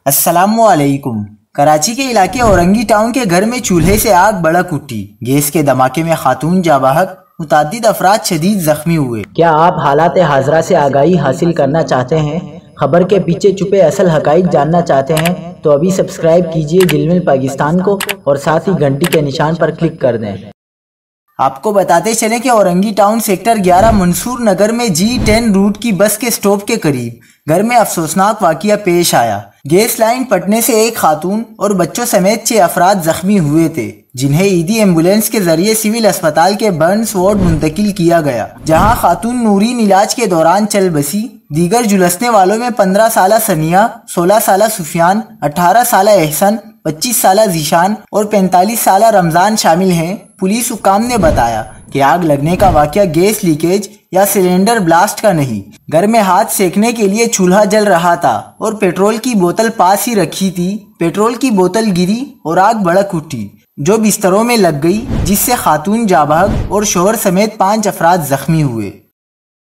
السلام علیکم۔ کراچی کے علاقے اورنگی ٹاؤن کے گھر میں چولہے سے آگ بھڑک اٹھی۔ گیس کے دھماکے میں خاتون جاں بحق، متعدد افراد شدید زخمی ہوئے۔ کیا آپ حالات حاضرہ سے آگاہی حاصل کرنا چاہتے ہیں؟ خبر کے پیچھے چھپے اصل حقائق جاننا چاہتے ہیں تو ابھی سبسکرائب کیجئے دل مل پاکستان کو اور ساتھ ہی گھنٹی کے نشان پر کلک کر دیں۔ آپ کو بتاتے چلیں کہ اورنگی ٹاؤن سیکٹر 11 منصور نگر میں G10 روٹ کی بس کے سٹاپ کے قریب گھر میں افسوسناک واقعہ پیش آیا۔ گیس لائن پھٹنے سے ایک خاتون اور بچوں سمیت 6 افراد زخمی ہوئے تھے، جنہیں عیدی ایمبولینس کے ذریعے سول اسپتال کے برنز وارڈ منتقل کیا گیا، جہاں خاتون نورین علاج کے دوران چل بسی۔ دیگر جھلسنے والوں میں 15 سالہ ثنیہ، 16 سالہ سفیان، 18 سالہ احسن، 25 سالہ ذیشان اور 45 سالہ رمضان شامل ہیں۔ پولیس حکام نے بتایا کہ آگ لگنے کا واقعہ گیس لیکیج یا سلنڈر بلاسٹ کا نہیں، گھر میں ہاتھ سیکنے کے لیے چولہا جل رہا تھا اور پیٹرول کی بوتل پاس ہی رکھی تھی۔ پیٹرول کی بوتل گری اور آگ بھڑک اٹھی، جو بستروں میں لگ گئی، جس سے خاتون جاں بحق اور شوہر سمیت 5 افراد زخمی ہوئے۔